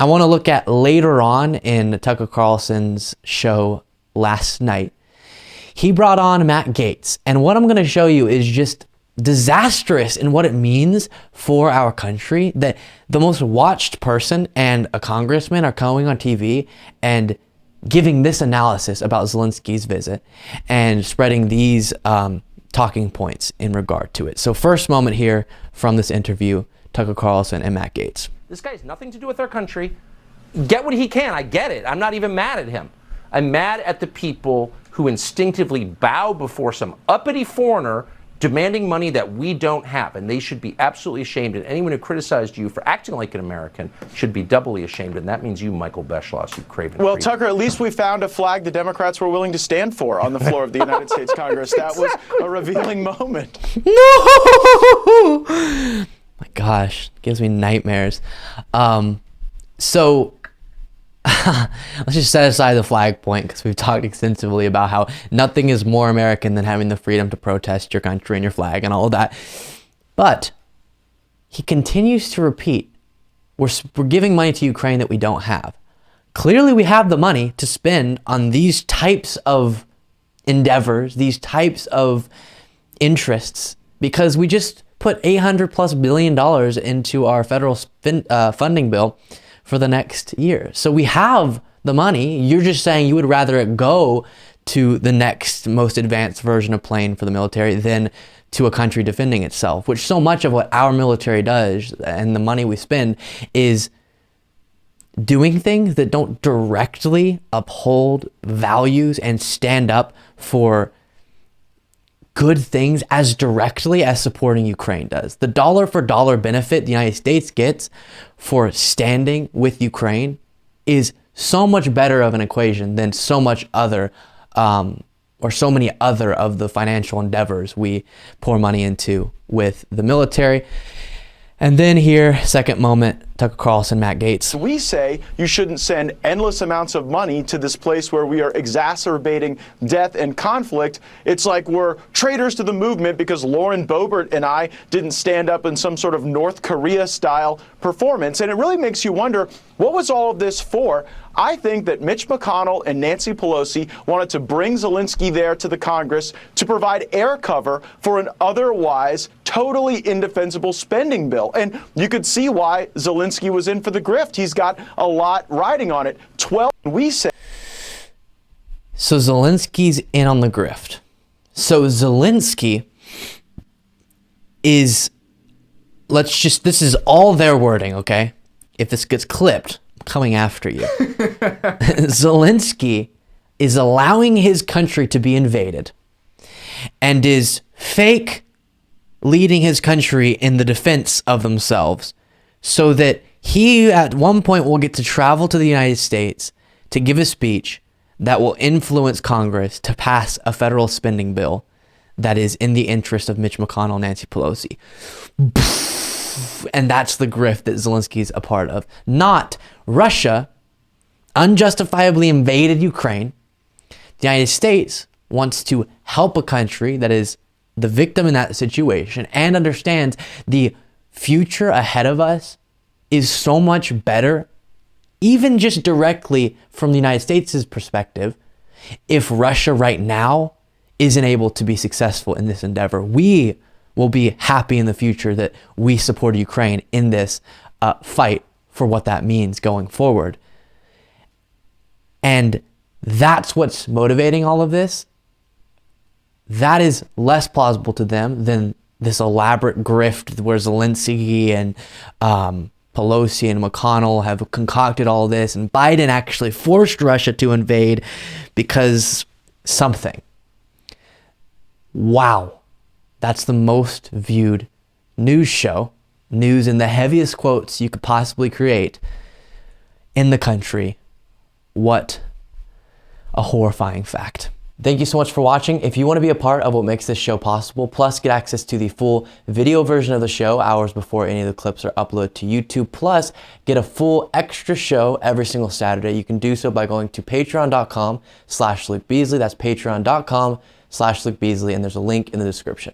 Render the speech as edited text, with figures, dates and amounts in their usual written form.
I want to look at later on in Tucker Carlson's show last night. He brought on Matt Gaetz, and what I'm going to show you is just disastrous in what it means for our country that the most watched person and a congressman are going on TV and giving this analysis about Zelensky's visit and spreading these talking points in regard to it. So first moment here from this interview, Tucker Carlson and Matt Gaetz. This guy has nothing to do with our country. Get what he can. I get it. I'm not even mad at him. I'm mad at the people who instinctively bow before some uppity foreigner demanding money that we don't have, and they should be absolutely ashamed. And anyone who criticized you for acting like an American should be doubly ashamed, and that means you, Michael Beschloss, you craven. Well, Tucker, at least we found a flag the Democrats were willing to stand for on the floor of the United States Congress. That was a revealing moment. No! My gosh, it gives me nightmares. So let's just set aside the flag point, because we've talked extensively about how nothing is more American than having the freedom to protest your country and your flag and all of that. But he continues to repeat, we're giving money to Ukraine that we don't have. Clearly we have the money to spend on these types of endeavors, these types of interests, because we just put $800+ billion into our federal funding bill for the next year. So we have the money. You're just saying you would rather it go to the next most advanced version of plane for the military than to a country defending itself, which so much of what our military does and the money we spend is doing things that don't directly uphold values and stand up for good things as directly as supporting Ukraine does. The dollar for dollar benefit the United States gets for standing with Ukraine is so much better of an equation than so much other or so many other of the financial endeavors we pour money into with the military. And then here, second moment, Tucker Carlson, Matt Gaetz. We say you shouldn't send endless amounts of money to this place where we are exacerbating death and conflict. It's like we're traitors to the movement because Lauren Boebert and I didn't stand up in some sort of North Korea-style performance. And it really makes you wonder, what was all of this for? I think that Mitch McConnell and Nancy Pelosi wanted to bring Zelenskyy there to the Congress to provide air cover for an otherwise totally indefensible spending bill. And you could see why Zelenskyy was in for the grift. He's got a lot riding on it. 12, we say. So Zelensky's in on the grift. So Zelenskyy is, this is all their wording, okay? If this gets clipped, I'm coming after you. Zelenskyy is allowing his country to be invaded and is fake leading his country in the defense of themselves so that he at one point will get to travel to the United States to give a speech that will influence Congress to pass a federal spending bill that is in the interest of Mitch McConnell and Nancy Pelosi. And that's the grift that Zelensky's a part of. Not Russia unjustifiably invaded Ukraine. The United States wants to help a country that is the victim in that situation and understands the future ahead of us is so much better, even just directly from the United States' perspective, if Russia right now isn't able to be successful in this endeavor. We will be happy in the future that we support Ukraine in this fight for what that means going forward. And that's what's motivating all of this. That is less plausible to them than this elaborate grift where Zelenskyy and Pelosi and McConnell have concocted all this, and Biden actually forced Russia to invade because something. Wow. That's the most viewed news show, news in the heaviest quotes you could possibly create in the country. What a horrifying fact. Thank you so much for watching. If you want to be a part of what makes this show possible, plus get access to the full video version of the show hours before any of the clips are uploaded to YouTube, plus get a full extra show every single Saturday, you can do so by going to patreon.com/Luke Beasley. That's patreon.com/Luke Beasley, and there's a link in the description.